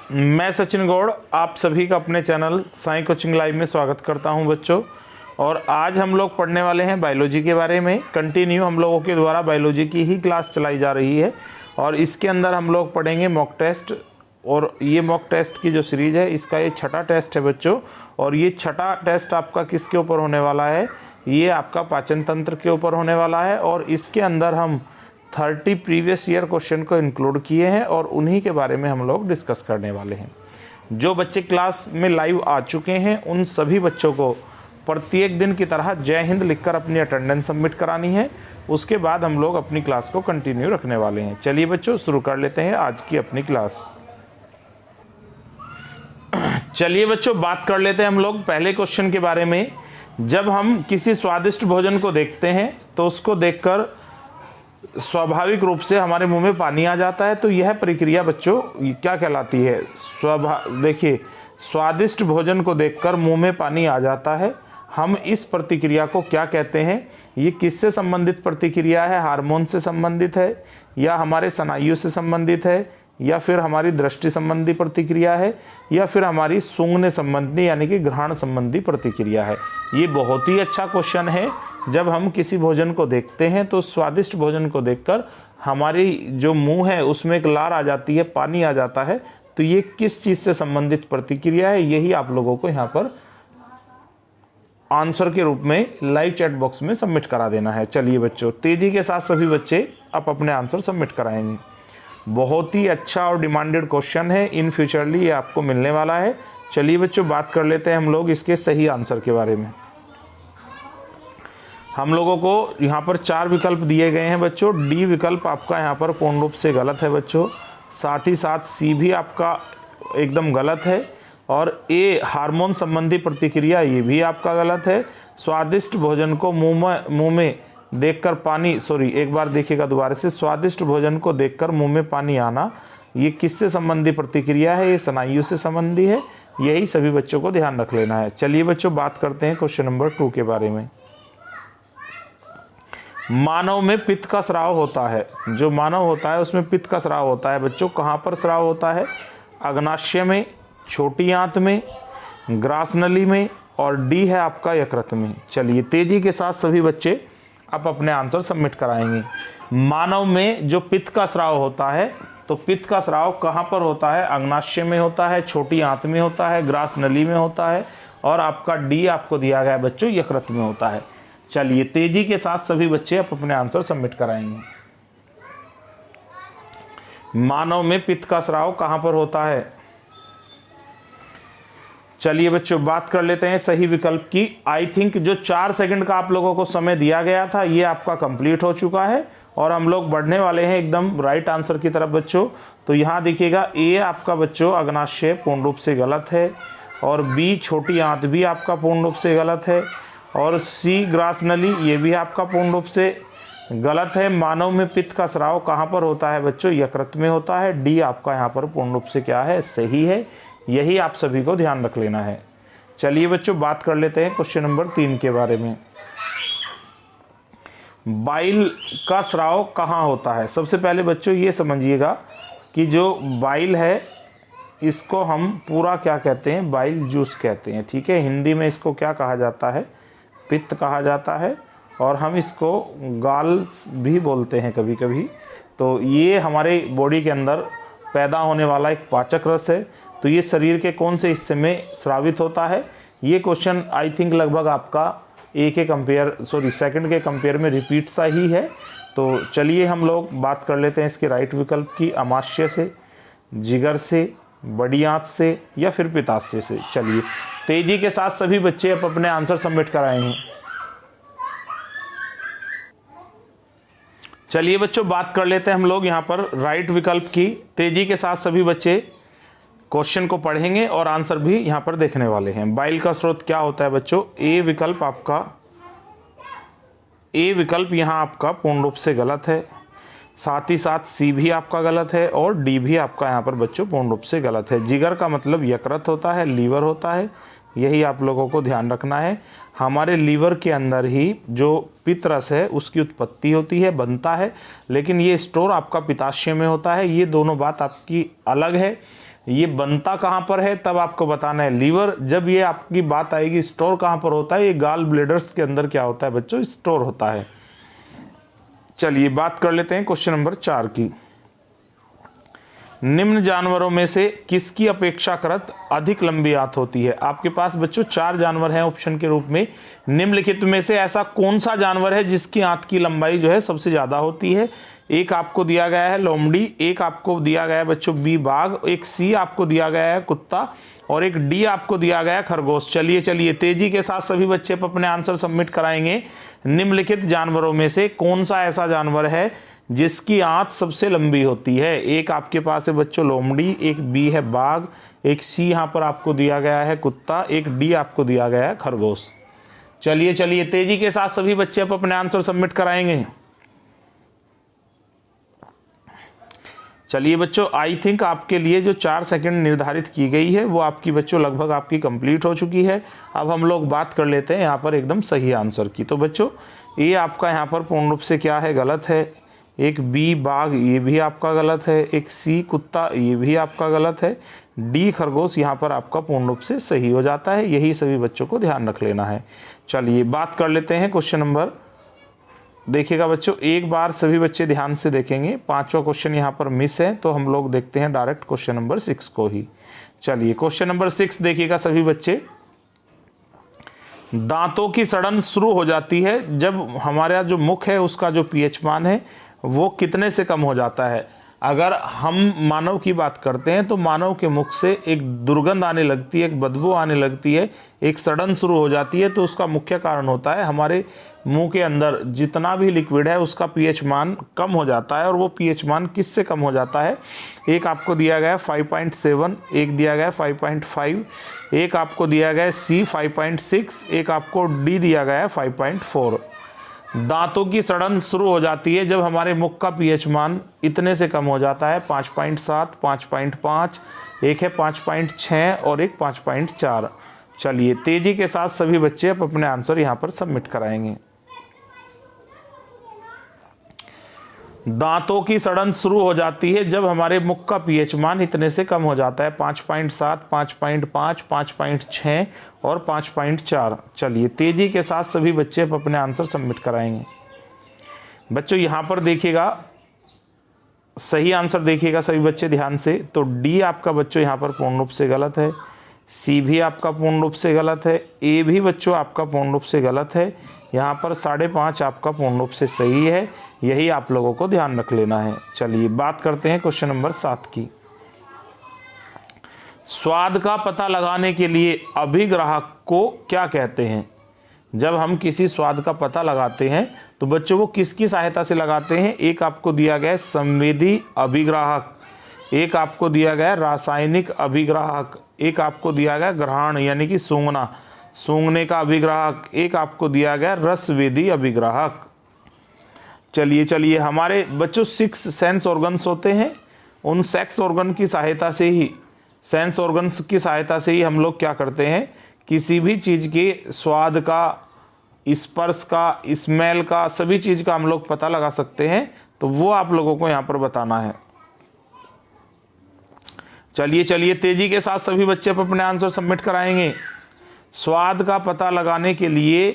मैं सचिन गौड़ आप सभी का अपने चैनल साई कोचिंग लाइव में स्वागत करता हूं बच्चों। और आज हम लोग पढ़ने वाले हैं बायोलॉजी के बारे में। कंटिन्यू हम लोगों के द्वारा बायोलॉजी की ही क्लास चलाई जा रही है और इसके अंदर हम लोग पढ़ेंगे मॉक टेस्ट। और ये मॉक टेस्ट की जो सीरीज़ है इसका ये छठा टेस्ट है बच्चों। और ये छठा टेस्ट आपका किसके ऊपर होने वाला है? ये आपका पाचन तंत्र के ऊपर होने वाला है। और इसके अंदर हम 30 प्रीवियस ईयर क्वेश्चन को इंक्लूड किए हैं और उन्हीं के बारे में हम लोग डिस्कस करने वाले हैं। जो बच्चे क्लास में लाइव आ चुके हैं उन सभी बच्चों को प्रत्येक दिन की तरह जय हिंद लिखकर अपनी अटेंडेंस सबमिट करानी है। उसके बाद हम लोग अपनी क्लास को कंटिन्यू रखने वाले हैं। चलिए बच्चों शुरू कर लेते हैं आज की अपनी क्लास। चलिए बच्चों बात कर लेते हैं हम लोग पहले क्वेश्चन के बारे में। जब हम किसी स्वादिष्ट भोजन को देखते हैं तो उसको देखकर स्वाभाविक रूप से हमारे मुंह में पानी आ जाता है। तो यह प्रक्रिया बच्चों क्या कहलाती है? देखिए, स्वादिष्ट भोजन को देखकर मुंह में पानी आ जाता है। हम इस प्रतिक्रिया को क्या कहते हैं? ये किससे संबंधित प्रतिक्रिया है? हार्मोन से संबंधित है या हमारे स्नायु से संबंधित है या फिर हमारी दृष्टि संबंधी प्रतिक्रिया है या फिर हमारी सूंघने संबंधी यानी कि घ्राण संबंधी प्रतिक्रिया है? ये बहुत ही अच्छा क्वेश्चन है। जब हम किसी भोजन को देखते हैं तो स्वादिष्ट भोजन को देखकर हमारी जो मुंह है उसमें एक लार आ जाती है, पानी आ जाता है। तो ये किस चीज़ से संबंधित प्रतिक्रिया है? यही आप लोगों को यहाँ पर आंसर के रूप में लाइव चैट बॉक्स में सबमिट करा देना है। चलिए बच्चों तेजी के साथ सभी बच्चे आप अपने आंसर सबमिट कराएंगे। बहुत ही अच्छा और डिमांडेड क्वेश्चन है। इन फ्यूचरली ये आपको मिलने वाला है। चलिए बच्चों बात कर लेते हैं हम लोग इसके सही आंसर के बारे में। हम लोगों को यहाँ पर 4 विकल्प दिए गए हैं बच्चों। डी विकल्प आपका यहाँ पर पूर्ण रूप से गलत है बच्चों। साथ ही साथ सी भी आपका एकदम गलत है। और ए हार्मोन संबंधी प्रतिक्रिया ये भी आपका गलत है। स्वादिष्ट भोजन को मुंह में देखकर पानी, एक बार देखिएगा दोबारा से। स्वादिष्ट भोजन को देखकर मुंह में पानी आना ये किससे संबंधी प्रतिक्रिया है? ये स्नायु से संबंधी है। यही सभी बच्चों को ध्यान रख लेना है। चलिए बच्चों बात करते हैं क्वेश्चन नंबर 2 के बारे में। मानव में पित्त का स्राव होता है। जो मानव होता है उसमें पित्त का स्राव होता है बच्चों। कहाँ पर स्राव होता है? अग्नाशय में, छोटी आंत में, ग्रास नली में और डी है आपका यकृत में। चलिए तेजी के साथ सभी बच्चे आप अपने आंसर सबमिट कराएंगे। मानव में जो पित्त का स्राव होता है तो पित्त का स्राव कहाँ पर होता है? अग्नाशय में होता है, छोटी आंत में होता है, ग्रास नली में होता है और आपका डी आपको दिया गया है बच्चों यकृत में होता है। चलिए तेजी के साथ सभी बच्चे आप अपने आंसर सबमिट कराएंगे। मानव में पित्त का स्राव कहां पर होता है? चलिए बच्चों बात कर लेते हैं सही विकल्प की। आई थिंक जो 4 सेकंड का आप लोगों को समय दिया गया था ये आपका कंप्लीट हो चुका है और हम लोग बढ़ने वाले हैं एकदम राइट आंसर की तरफ बच्चों। तो यहां देखिएगा ए आपका बच्चों अग्नाशय पूर्ण रूप से गलत है और बी छोटी आंत भी आपका पूर्ण रूप से गलत है और सी ग्रास नली ये भी आपका पूर्ण रूप से गलत है। मानव में पित्त का स्राव कहाँ पर होता है बच्चों? यकृत में होता है। डी आपका यहाँ पर पूर्ण रूप से क्या है? सही है। यही आप सभी को ध्यान रख लेना है। चलिए बच्चों बात कर लेते हैं क्वेश्चन नंबर 3 के बारे में। बाइल का स्राव कहाँ होता है? सबसे पहले बच्चों ये समझिएगा कि जो बाइल है इसको हम पूरा क्या कहते हैं? बाइल जूस कहते हैं। ठीक है, हिंदी में इसको क्या कहा जाता है? पित्त कहा जाता है और हम इसको गाल भी बोलते हैं कभी कभी। तो ये हमारे बॉडी के अंदर पैदा होने वाला एक पाचक रस है। तो ये शरीर के कौन से हिस्से में स्रावित होता है? ये क्वेश्चन आई थिंक लगभग आपका सेकंड के कंपेयर में रिपीट सा ही है। तो चलिए हम लोग बात कर लेते हैं इसके राइट विकल्प की। अमाशय से, जिगर से, बड़ी आंत से या फिर पित्ताशय से। चलिए तेजी के साथ सभी बच्चे अब अपने आंसर सबमिट कराएंगे। चलिए बच्चों बात कर लेते हैं हम लोग यहाँ पर राइट विकल्प की। तेजी के साथ सभी बच्चे क्वेश्चन को पढ़ेंगे और आंसर भी यहाँ पर देखने वाले हैं। बाइल का स्रोत क्या होता है बच्चों? ए विकल्प यहाँ आपका पूर्ण रूप से गलत है। साथ ही साथ सी भी आपका गलत है और डी भी आपका यहाँ पर बच्चों पूर्ण रूप से गलत है। जिगर का मतलब यकृत होता है, लीवर होता है। यही आप लोगों को ध्यान रखना है। हमारे लीवर के अंदर ही जो पित्त रस है उसकी उत्पत्ति होती है, बनता है, लेकिन ये स्टोर आपका पित्ताशय में होता है। ये दोनों बात आपकी अलग है। ये बनता कहाँ पर है तब आपको बताना है। लीवर, जब ये आपकी बात आएगी स्टोर कहाँ पर होता है, ये गाल ब्लेडर्स के अंदर क्या होता है बच्चों, स्टोर होता है। चलिए बात कर लेते हैं क्वेश्चन नंबर 4 की। निम्न जानवरों में से किसकी अपेक्षाकृत अधिक लंबी आंत होती है। आपके पास बच्चों 4 जानवर हैं ऑप्शन के रूप में। निम्नलिखित में से ऐसा कौन सा जानवर है जिसकी आंत की लंबाई जो है सबसे ज्यादा होती है। एक आपको दिया गया है लोमड़ी, एक आपको दिया गया है बच्चों बी बाघ, एक सी आपको दिया गया है कुत्ता और एक डी आपको दिया गया है खरगोश। चलिए तेजी के साथ सभी बच्चे अपने आंसर सबमिट कराएंगे। निम्नलिखित जानवरों में से कौन सा ऐसा जानवर है जिसकी आंत सबसे लंबी होती है। एक आपके पास है बच्चों लोमड़ी, एक बी है बाघ, एक सी यहाँ पर आपको दिया गया है कुत्ता, एक डी आपको दिया गया है खरगोश। चलिए तेजी के साथ सभी बच्चे अपने आंसर सबमिट कराएंगे। चलिए बच्चों, आई थिंक आपके लिए जो 4 सेकंड निर्धारित की गई है वो आपकी बच्चों लगभग आपकी कंप्लीट हो चुकी है। अब हम लोग बात कर लेते हैं यहाँ पर एकदम सही आंसर की। तो बच्चों ये आपका यहाँ पर पूर्ण रूप से क्या है, गलत है। एक बी बाघ ये भी आपका गलत है, एक सी कुत्ता ये भी आपका गलत है, डी खरगोश यहाँ पर आपका पूर्ण रूप से सही हो जाता है। यही सभी बच्चों को ध्यान रख लेना है। चलिए बात कर लेते हैं क्वेश्चन नंबर, देखिएगा बच्चों एक बार सभी बच्चे ध्यान से देखेंगे। 5वां क्वेश्चन यहाँ पर मिस है तो हम लोग देखते हैं डायरेक्ट क्वेश्चन नंबर 6 को ही। चलिए क्वेश्चन नंबर 6 देखिएगा सभी बच्चे। दांतों की सड़न शुरू हो जाती है जब हमारा जो मुख है उसका जो पीएच मान है वो कितने से कम हो जाता है। अगर हम मानव की बात करते हैं तो मानव के मुख से एक दुर्गंध आने लगती है, एक बदबू आने लगती है, एक सड़न शुरू हो जाती है। तो उसका मुख्य कारण होता है हमारे मुंह के अंदर जितना भी लिक्विड है उसका पीएच मान कम हो जाता है। और वो पीएच मान किससे कम हो जाता है, एक आपको दिया गया है 5.7, एक दिया गया है 5.5, एक आपको दिया गया है सी 5.6, एक आपको डी दिया गया है 5.4। दांतों की सड़न शुरू हो जाती है जब हमारे मुख का पीएच मान इतने से कम हो जाता है, 5.7, 5.5, एक है 5.6 और एक 5.4। चलिए तेजी के साथ सभी बच्चे अब अपने आंसर यहां पर सबमिट कराएंगे। दांतों की सड़न शुरू हो जाती है जब हमारे मुख का पीएच मान इतने से कम हो जाता है, 5.7, 5.5, 5.6 और 5.4। चलिए तेजी के साथ सभी बच्चे अपने आंसर सबमिट कराएंगे। बच्चों यहां पर देखिएगा सही आंसर देखिएगा सभी बच्चे ध्यान से। तो डी आपका बच्चों यहां पर पूर्ण रूप से गलत है, सी भी आपका पूर्ण रूप से गलत है, ए भी बच्चों आपका पूर्ण रूप से गलत है, यहाँ पर 5.5 आपका पूर्ण रूप से सही है। यही आप लोगों को ध्यान रख लेना है। चलिए बात करते हैं क्वेश्चन नंबर 7 की। स्वाद का पता लगाने के लिए अभिग्राहक को क्या कहते हैं। जब हम किसी स्वाद का पता लगाते हैं तो बच्चों को किसकी सहायता से लगाते हैं। एक आपको दिया गया है संवेदी अभिग्राहक, एक आपको दिया गया है रासायनिक अभिग्राहक, एक आपको दिया गया ग्रहण यानी कि सूंघना, सूंघने का अभिग्राहक, एक आपको दिया गया रसवेदी अभिग्राहक। चलिए हमारे बच्चों 6 सेंस ऑर्गन्स होते हैं, उन सेक्स ऑर्गन की सहायता से ही, सेंस ऑर्गन्स की सहायता से ही हम लोग क्या करते हैं, किसी भी चीज़ के स्वाद का, स्पर्श का, स्मेल का, सभी चीज़ का हम लोग पता लगा सकते हैं। तो वो आप लोगों को यहाँ पर बताना है। चलिए तेजी के साथ सभी बच्चे अपने आंसर सबमिट कराएंगे। स्वाद का पता लगाने के लिए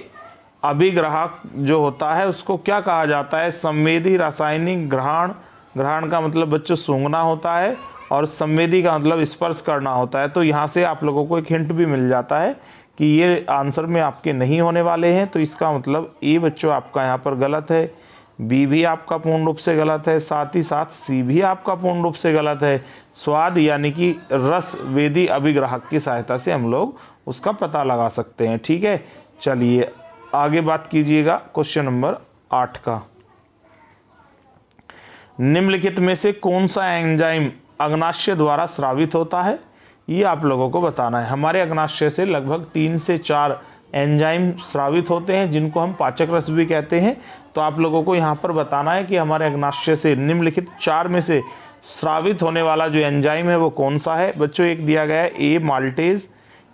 अभिग्राहक जो होता है उसको क्या कहा जाता है, संवेदी, रासायनिक, ग्रहण। ग्रहण का मतलब बच्चों सूंघना होता है और संवेदी का मतलब स्पर्श करना होता है। तो यहाँ से आप लोगों को एक हिंट भी मिल जाता है कि ये आंसर में आपके नहीं होने वाले हैं। तो इसका मतलब ए बच्चों आपका यहाँ पर गलत है, बी भी आपका पूर्ण रूप से गलत है, साथ ही साथ सी भी आपका पूर्ण रूप से गलत है। स्वाद यानी कि रसवेदी अभिग्राहक की सहायता से हम लोग उसका पता लगा सकते हैं। ठीक है, चलिए आगे बात कीजिएगा क्वेश्चन नंबर 8 का। निम्नलिखित में से कौन सा एंजाइम अग्नाशय द्वारा स्रावित होता है, ये आप लोगों को बताना है। हमारे अग्नाशय से लगभग 3 से 4 एंजाइम स्रावित होते हैं जिनको हम पाचक रस भी कहते हैं। तो आप लोगों को यहाँ पर बताना है कि हमारे अग्नाशय से निम्नलिखित 4 में से स्रावित होने वाला जो एंजाइम है वो कौन सा है। बच्चों एक दिया गया है ए माल्टेज,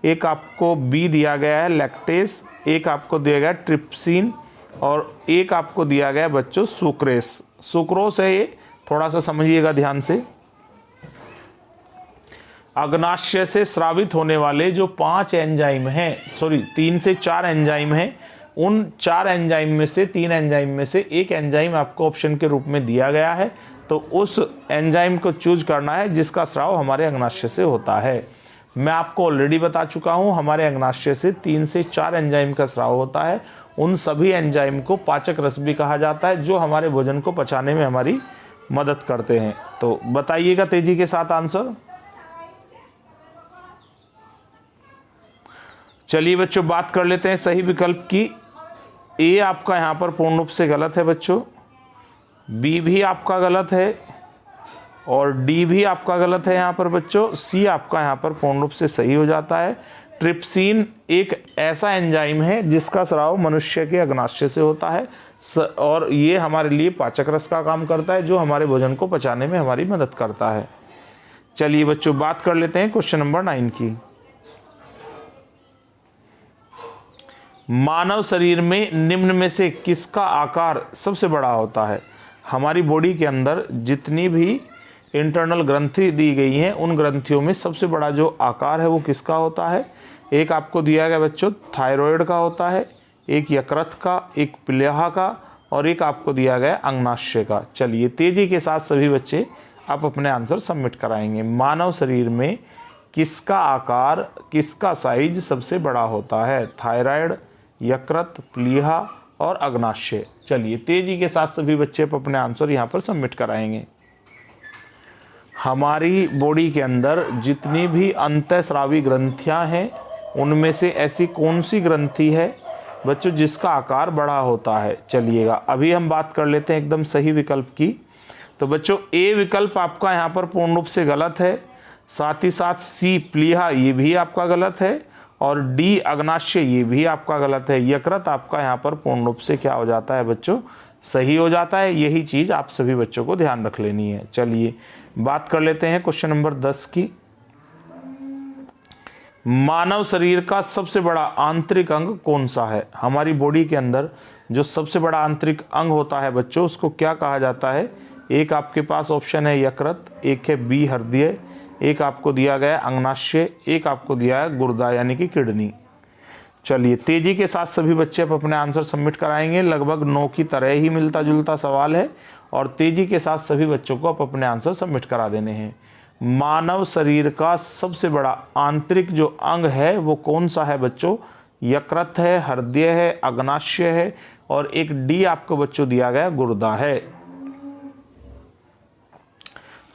एक आपको बी दिया गया है लैक्टेस, एक आपको दिया गया है ट्रिप्सिन और एक आपको दिया गया है बच्चों सुक्रोस है। ये थोड़ा सा समझिएगा ध्यान से। अग्नाशय से स्रावित होने वाले जो 5 एंजाइम हैं, 3 से 4 एंजाइम हैं, उन 4 एंजाइम में से 3 एंजाइम में से एक एंजाइम आपको ऑप्शन के रूप में दिया गया है, तो उस एंजाइम को चूज करना है जिसका स्राव हमारे अग्नाशय से होता है। मैं आपको ऑलरेडी बता चुका हूं, हमारे अग्नाशय से 3 से 4 एंजाइम का स्राव होता है। उन सभी एंजाइम को पाचक रस भी कहा जाता है, जो हमारे भोजन को पचाने में हमारी मदद करते हैं। तो बताइएगा तेजी के साथ आंसर। चलिए बच्चों, बात कर लेते हैं सही विकल्प की। ए आपका यहां पर पूर्ण रूप से गलत है बच्चों, बी भी आपका गलत है और डी भी आपका गलत है यहाँ पर बच्चों। सी आपका यहाँ पर पूर्ण रूप से सही हो जाता है। ट्रिप्सिन एक ऐसा एंजाइम है जिसका स्राव मनुष्य के अग्नाशय से होता है और ये हमारे लिए पाचक रस का काम करता है, जो हमारे भोजन को पचाने में हमारी मदद करता है। चलिए बच्चों, बात कर लेते हैं क्वेश्चन नंबर 9 की। मानव शरीर में निम्न में से किसका आकार सबसे बड़ा होता है? हमारी बॉडी के अंदर जितनी भी इंटरनल ग्रंथि दी गई हैं, उन ग्रंथियों में सबसे बड़ा जो आकार है वो किसका होता है? एक आपको दिया गया बच्चों थायराइड का होता है, एक यकृत का, एक प्लीहा का और एक आपको दिया गया अंगनाशय का। चलिए तेजी के साथ सभी बच्चे आप अपने आंसर सबमिट कराएंगे। मानव शरीर में किसका आकार, किसका साइज सबसे बड़ा होता है? थायराइड, यकृत, प्लीहा और अग्नाशय। चलिए तेजी के साथ सभी बच्चे अपने आंसर यहाँ पर सबमिट कराएंगे। हमारी बॉडी के अंदर जितनी भी अंतःस्रावी ग्रंथियाँ हैं, उनमें से ऐसी कौन सी ग्रंथि है बच्चों जिसका आकार बड़ा होता है? चलिएगा अभी हम बात कर लेते हैं एकदम सही विकल्प की। तो बच्चों ए विकल्प आपका यहाँ पर पूर्ण रूप से गलत है, साथ ही साथ सी प्लीहा ये भी आपका गलत है और डी अग्नाशय ये भी आपका गलत है। यकृत आपका यहाँ पर पूर्ण रूप से क्या हो जाता है बच्चों? सही हो जाता है। यही चीज़ आप सभी बच्चों को ध्यान रख लेनी है। चलिए बात कर लेते हैं क्वेश्चन नंबर 10 की। मानव शरीर का सबसे बड़ा आंतरिक अंग कौन सा है? हमारी बॉडी के अंदर जो सबसे बड़ा आंतरिक अंग होता है बच्चों, उसको क्या कहा जाता है? एक आपके पास ऑप्शन है यकृत, एक है बी हृदय, एक आपको दिया गया अंगनाशय, एक आपको दिया है गुर्दा यानी कि किडनी। चलिए तेजी के साथ सभी बच्चे अब अपने आंसर सबमिट कराएंगे। लगभग 9 की तरह ही मिलता जुलता सवाल है और तेजी के साथ सभी बच्चों को अब अपने आंसर सबमिट करा देने हैं। मानव शरीर का सबसे बड़ा आंतरिक जो अंग है वो कौन सा है बच्चों? यकृत है, हृदय है, अग्नाशय है और एक डी आपको बच्चों दिया गया गुर्दा है।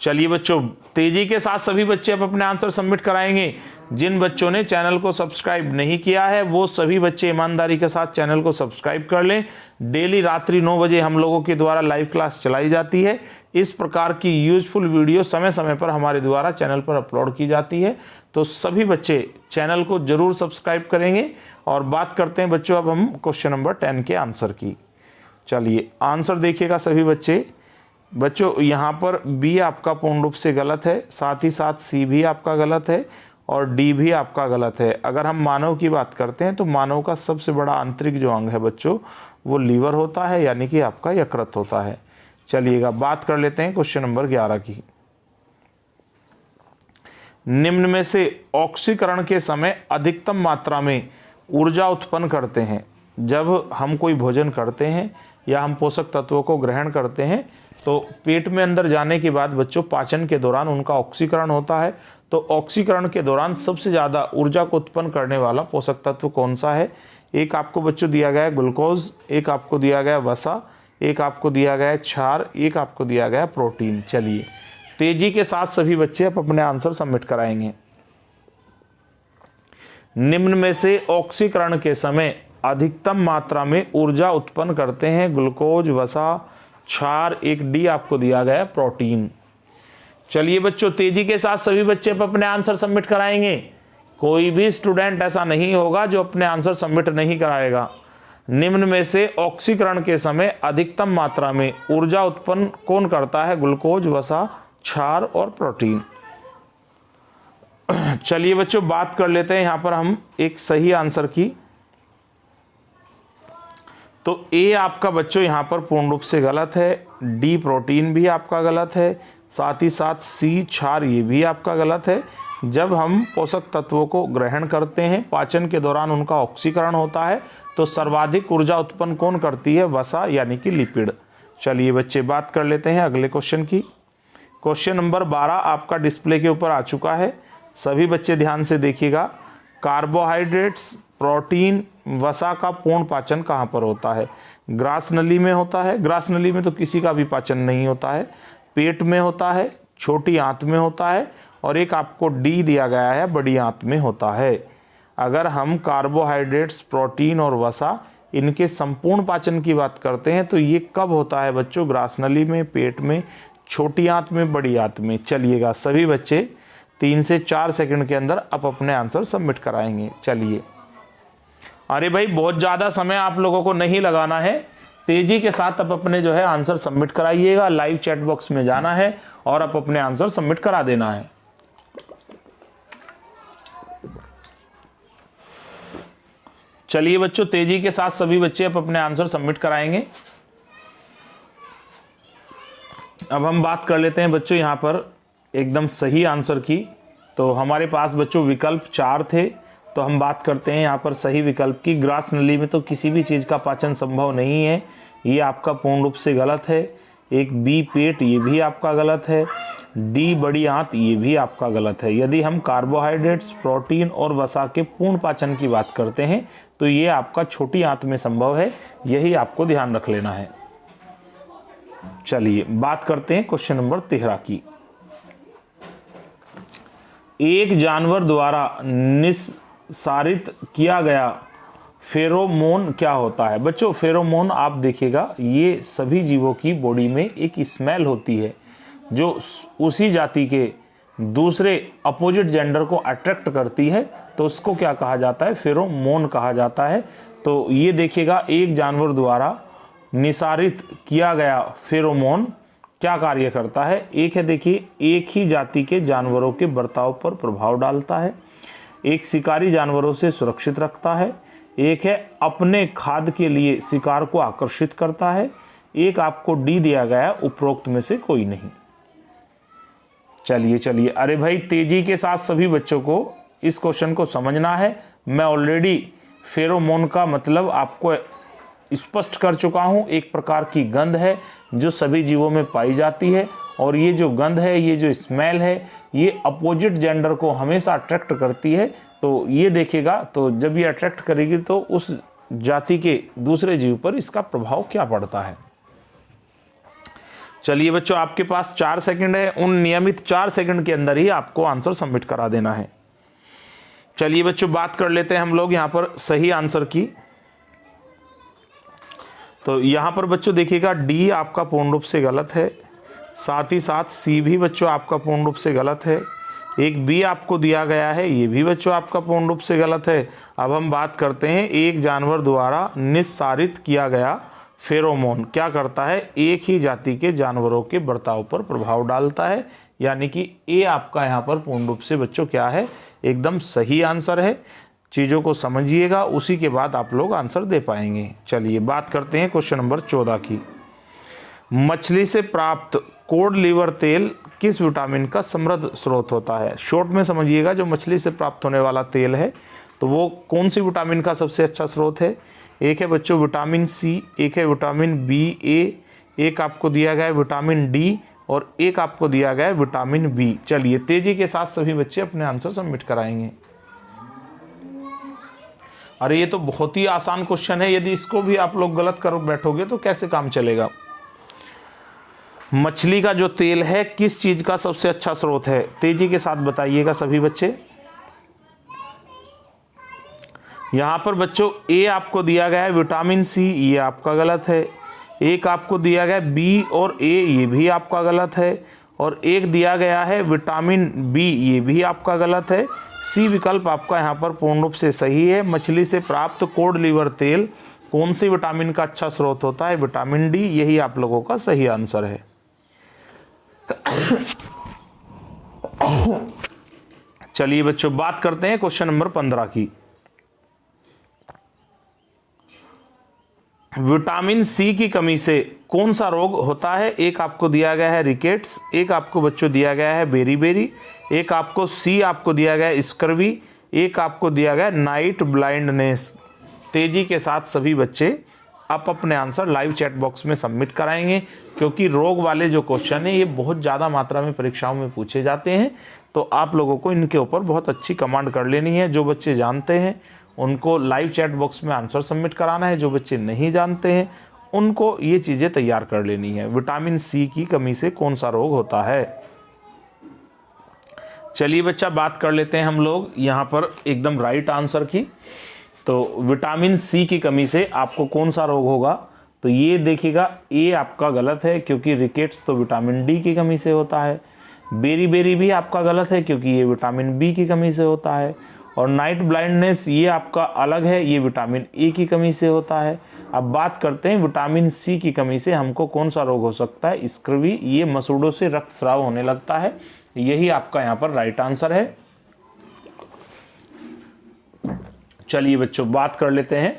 चलिए बच्चों तेजी के साथ सभी बच्चे अब अपने आंसर सबमिट कराएंगे। जिन बच्चों ने चैनल को सब्सक्राइब नहीं किया है वो सभी बच्चे ईमानदारी के साथ चैनल को सब्सक्राइब कर लें। डेली रात्रि 9 बजे हम लोगों के द्वारा लाइव क्लास चलाई जाती है। इस प्रकार की यूजफुल वीडियो समय समय पर हमारे द्वारा चैनल पर अपलोड की जाती है, तो सभी बच्चे चैनल को जरूर सब्सक्राइब करेंगे। और बात करते हैं बच्चों अब हम क्वेश्चन नंबर 10 के आंसर की। चलिए आंसर देखिएगा सभी बच्चे। बच्चों यहाँ पर बी आपका पूर्ण रूप से गलत है, साथ ही साथ सी भी आपका गलत है और डी भी आपका गलत है। अगर हम मानव की बात करते हैं तो मानव का सबसे बड़ा आंतरिक जो अंग है बच्चों वो लीवर होता है, यानी कि आपका यकृत होता है। चलिएगा बात कर लेते हैं क्वेश्चन नंबर 11 की। निम्न में से ऑक्सीकरण के समय अधिकतम मात्रा में ऊर्जा उत्पन्न करते हैं? जब हम कोई भोजन करते हैं या हम पोषक तत्वों को ग्रहण करते हैं तो पेट में अंदर जाने के बाद बच्चों पाचन के दौरान उनका ऑक्सीकरण होता है। तो ऑक्सीकरण के दौरान सबसे ज़्यादा ऊर्जा को उत्पन्न करने वाला पोषक तत्व कौन सा है? एक आपको बच्चों दिया गया है ग्लूकोज, एक आपको दिया गया वसा, एक आपको दिया गया है क्षार, एक आपको दिया गया है प्रोटीन। चलिए तेजी के साथ सभी बच्चे अब अपने आंसर सबमिट कराएंगे। निम्न में से ऑक्सीकरण के समय अधिकतम मात्रा में ऊर्जा उत्पन्न करते हैं ग्लूकोज, वसा, क्षार, एक डी आपको दिया गया है प्रोटीन। चलिए बच्चों तेजी के साथ सभी बच्चे अब अपने आंसर सबमिट कराएंगे। कोई भी स्टूडेंट ऐसा नहीं होगा जो अपने आंसर सबमिट नहीं कराएगा। निम्न में से ऑक्सीकरण के समय अधिकतम मात्रा में ऊर्जा उत्पन्न कौन करता है? ग्लूकोज, वसा, क्षार और प्रोटीन। चलिए बच्चों बात कर लेते हैं यहां पर हम एक सही आंसर की। तो ए आपका बच्चों यहां पर पूर्ण रूप से गलत है, डी प्रोटीन भी आपका गलत है, साथ ही साथ सी क्षार ये भी आपका गलत है। जब हम पोषक तत्वों को ग्रहण करते हैं, पाचन के दौरान उनका ऑक्सीकरण होता है, तो सर्वाधिक ऊर्जा उत्पन्न कौन करती है? वसा यानी कि लिपिड। चलिए बच्चे बात कर लेते हैं अगले क्वेश्चन की। क्वेश्चन नंबर 12 आपका डिस्प्ले के ऊपर आ चुका है, सभी बच्चे ध्यान से देखिएगा। कार्बोहाइड्रेट्स, प्रोटीन, वसा का पूर्ण पाचन कहाँ पर होता है? ग्रास नली में होता है। ग्रास नली में तो किसी का भी पाचन नहीं होता है। पेट में होता है, छोटी आंत में होता है, और एक आपको डी दिया गया है, बड़ी आंत में होता है। अगर हम कार्बोहाइड्रेट्स, प्रोटीन और वसा इनके संपूर्ण पाचन की बात करते हैं तो ये कब होता है बच्चों? ग्रास नली में, पेट में, छोटी आंत में, बड़ी आंत में। चलिएगा सभी बच्चे 3 से 4 सेकंड के अंदर आप अपने आंसर सबमिट कराएंगे। चलिए, अरे भाई बहुत ज़्यादा समय आप लोगों को नहीं लगाना है, तेजी के साथ आप अपने जो है आंसर सबमिट कराइएगा। लाइव चैट बॉक्स में जाना है और आप अपने आंसर सबमिट करा देना है। चलिए बच्चों, तेजी के साथ सभी बच्चे आप अपने आंसर सबमिट कराएंगे। अब हम बात कर लेते हैं बच्चों यहाँ पर एकदम सही आंसर की। तो हमारे पास बच्चों विकल्प 4 थे, तो हम बात करते हैं यहाँ पर सही विकल्प की। ग्रास नली में तो किसी भी चीज़ का पाचन संभव नहीं है, ये आपका पूर्ण रूप से गलत है। एक बी पेट, ये भी आपका गलत है। डी बड़ी आंत, ये भी आपका गलत है। यदि हम कार्बोहाइड्रेट्स, प्रोटीन और वसा के पूर्ण पाचन की बात करते हैं तो ये आपका छोटी आंत में संभव है, यही आपको ध्यान रख लेना है। चलिए बात करते हैं क्वेश्चन नंबर 13 की। एक जानवर द्वारा निस्सारित किया गया फेरोमोन क्या होता है? बच्चों फेरोमोन आप देखिएगा, ये सभी जीवों की बॉडी में एक स्मेल होती है जो उसी जाति के दूसरे अपोजिट जेंडर को अट्रैक्ट करती है, तो उसको क्या कहा जाता है? फेरोमोन कहा जाता है। तो ये देखिएगा, एक जानवर द्वारा निसारित किया गया फेरोमोन क्या कार्य करता है? एक है देखिए, एक ही जाति के जानवरों के बर्ताव पर प्रभाव डालता है, एक शिकारी जानवरों से सुरक्षित रखता है, एक है अपने खाद्य के लिए शिकार को आकर्षित करता है, एक आपको डी दिया गया, उपरोक्त में से कोई नहीं। चलिए, अरे भाई तेजी के साथ सभी बच्चों को इस क्वेश्चन को समझना है। मैं ऑलरेडी फेरोमोन का मतलब आपको स्पष्ट कर चुका हूं। एक प्रकार की गंध है जो सभी जीवों में पाई जाती है, और ये जो गंध है, ये जो स्मेल है, ये अपोजिट जेंडर को हमेशा अट्रैक्ट करती है। तो ये देखिएगा, तो जब ये अट्रैक्ट करेगी तो उस जाति के दूसरे जीव पर इसका प्रभाव क्या पड़ता है। चलिए बच्चों, आपके पास 4 सेकंड है, उन नियमित 4 सेकंड के अंदर ही आपको आंसर सबमिट करा देना है। चलिए बच्चों, बात कर लेते हैं हम लोग यहाँ पर सही आंसर की। तो यहाँ पर बच्चों देखिएगा, डी आपका पूर्ण रूप से गलत है, साथ ही साथ सी भी बच्चों आपका पूर्ण रूप से गलत है। एक बी आपको दिया गया है, ये भी बच्चों आपका पूर्ण रूप से गलत है। अब हम बात करते हैं, एक जानवर द्वारा निस्सारित किया गया फेरोमोन क्या करता है? एक ही जाति के जानवरों के बर्ताव पर प्रभाव डालता है, यानी कि ए आपका यहाँ पर पूर्ण रूप से बच्चों क्या है? एकदम सही आंसर है। चीज़ों को समझिएगा, उसी के बाद आप लोग आंसर दे पाएंगे। चलिए बात करते हैं क्वेश्चन नंबर 14 की। मछली से प्राप्त कोड लीवर तेल किस विटामिन का समृद्ध स्रोत होता है? शॉर्ट में समझिएगा, जो मछली से प्राप्त होने वाला तेल है तो वो कौन सी विटामिन का सबसे अच्छा स्रोत है? एक है बच्चों विटामिन सी, एक है विटामिन बी ए, एक आपको दिया गया है विटामिन डी, और एक आपको दिया गया है विटामिन बी। चलिए तेजी के साथ सभी बच्चे अपने आंसर सबमिट कराएंगे। अरे ये तो बहुत ही आसान क्वेश्चन है, यदि इसको भी आप लोग गलत कर बैठोगे तो कैसे काम चलेगा। मछली का जो तेल है किस चीज का सबसे अच्छा स्रोत है? तेजी के साथ बताइएगा सभी बच्चे। यहां पर बच्चों ए आपको दिया गया है विटामिन सी, ये आपका गलत है। एक आपको दिया गया बी और ए, ये भी आपका गलत है। और एक दिया गया है विटामिन बी, ये भी आपका गलत है। सी विकल्प आपका यहाँ पर पूर्ण रूप से सही है। मछली से प्राप्त कोड लीवर तेल कौन सी विटामिन का अच्छा स्रोत होता है? विटामिन डी, यही आप लोगों का सही आंसर है। चलिए बच्चों, बात करते हैं क्वेश्चन नंबर 15 की। विटामिन सी की कमी से कौन सा रोग होता है? एक आपको दिया गया है रिकेट्स, एक आपको बच्चों दिया गया है बेरी बेरी, एक आपको सी आपको दिया गया स्कर्वी, एक आपको दिया गया नाइट ब्लाइंडनेस। तेजी के साथ सभी बच्चे आप अपने आंसर लाइव चैट बॉक्स में सबमिट कराएंगे, क्योंकि रोग वाले जो क्वेश्चन है ये बहुत ज़्यादा मात्रा में परीक्षाओं में पूछे जाते हैं, तो आप लोगों को इनके ऊपर बहुत अच्छी कमांड कर लेनी है। जो बच्चे जानते हैं उनको लाइव चैट बॉक्स में आंसर सबमिट कराना है, जो बच्चे नहीं जानते हैं उनको ये चीज़ें तैयार कर लेनी है। विटामिन सी की कमी से कौन सा रोग होता है? चलिए बच्चा बात कर लेते हैं हम लोग यहाँ पर एकदम राइट आंसर की। तो विटामिन सी की कमी से आपको कौन सा रोग होगा? तो ये देखिएगा, ए आपका गलत है, क्योंकि रिकेट्स तो विटामिन डी की कमी से होता है। बेरी बेरी भी आपका गलत है, क्योंकि ये विटामिन बी की कमी से होता है। और नाइट ब्लाइंडनेस ये आपका अलग है, ये विटामिन ए की कमी से होता है। अब बात करते हैं विटामिन सी की कमी से हमको कौन सा रोग हो सकता है? स्क्रवी, ये मसूड़ों से रक्तस्राव होने लगता है। यही आपका यहाँ पर राइट आंसर है। चलिए बच्चों बात कर लेते हैं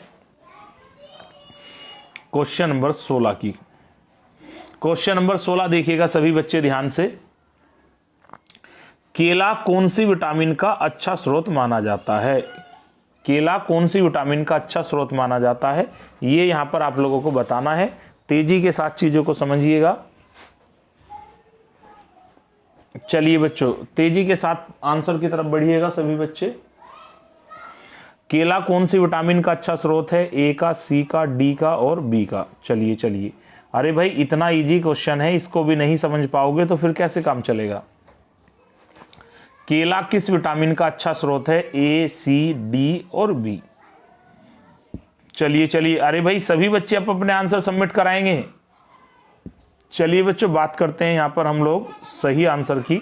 क्वेश्चन नंबर 16 की। क्वेश्चन नंबर 16 देखिएगा सभी बच्चे ध्यान से। केला कौन सी विटामिन का अच्छा स्रोत माना जाता है? केला कौन सी विटामिन का अच्छा स्रोत माना जाता है, ये यहां पर आप लोगों को बताना है। तेजी के साथ चीजों को समझिएगा। चलिए बच्चों तेजी के साथ आंसर की तरफ बढ़िएगा सभी बच्चे। केला कौन सी विटामिन का अच्छा स्रोत है? ए का, सी का, डी का और बी का। चलिए अरे भाई इतना इजी क्वेश्चन है, इसको भी नहीं समझ पाओगे तो फिर कैसे काम चलेगा? केला किस विटामिन का अच्छा स्रोत है? ए, सी, डी और बी। चलिए अरे भाई सभी बच्चे अपने आंसर सबमिट कराएंगे। चलिए बच्चों बात करते हैं यहां पर हम लोग सही आंसर की।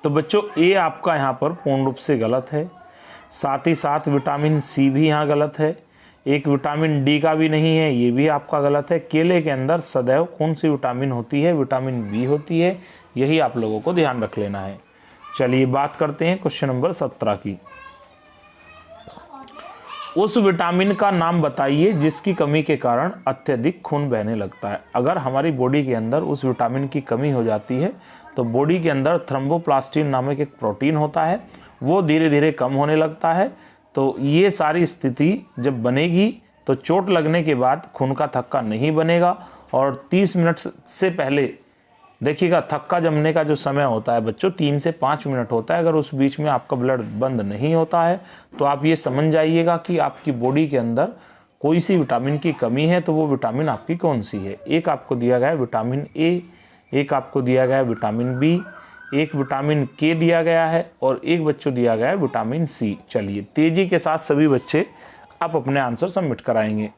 तो बच्चों ए आपका यहां पर पूर्ण रूप से गलत है, साथ ही साथ विटामिन सी भी यहाँ गलत है, एक विटामिन डी का भी नहीं है, ये भी आपका गलत है। केले के अंदर सदैव कौन सी विटामिन होती है? विटामिन बी होती है, यही आप लोगों को ध्यान रख लेना है। चलिए बात करते हैं क्वेश्चन नंबर 17 की। उस विटामिन का नाम बताइए जिसकी कमी के कारण अत्यधिक खून बहने लगता है। अगर हमारी बॉडी के अंदर उस विटामिन की कमी हो जाती है तो बॉडी के अंदर थ्रोम्बोप्लास्टिन नामक एक प्रोटीन होता है, वो धीरे धीरे कम होने लगता है। तो ये सारी स्थिति जब बनेगी तो चोट लगने के बाद खून का थक्का नहीं बनेगा, और 30 मिनट से पहले देखिएगा थक्का जमने का जो समय होता है बच्चों 3 से 5 मिनट होता है। अगर उस बीच में आपका ब्लड बंद नहीं होता है तो आप ये समझ जाइएगा कि आपकी बॉडी के अंदर कोई सी विटामिन की कमी है। तो वो विटामिन आपकी कौन सी है? एक आपको दिया गया है विटामिन ए, एक आपको दिया गया है विटामिन बी, एक विटामिन के दिया गया है और एक बच्चों दिया गया है विटामिन सी। चलिए तेजी के साथ सभी बच्चे आप अपने आंसर सबमिट कराएंगे।